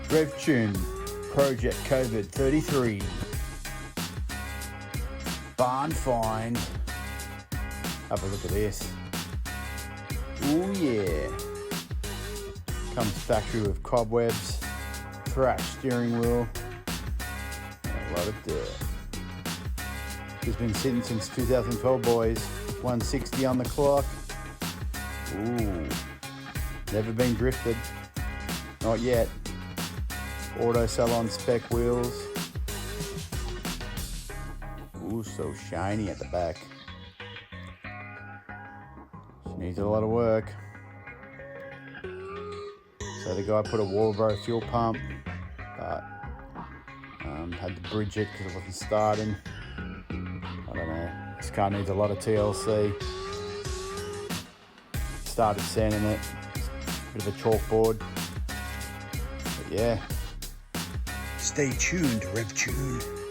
RevTune Project COVID-33 barn find. Have a look at this. Oh yeah. Comes factory with cobwebs, thrash steering wheel, and a lot of dirt. It's been sitting since 2012, boys. 160 on the clock. Ooh. Never been drifted. Not yet. Auto salon spec wheels. Ooh, so shiny at the back. She needs a lot of work. So the guy put a Walbro fuel pump, but had to bridge it because it wasn't starting. I don't know. This car needs a lot of TLC. Started sanding it. Bit of a chalkboard. But yeah. Stay tuned, RevTune.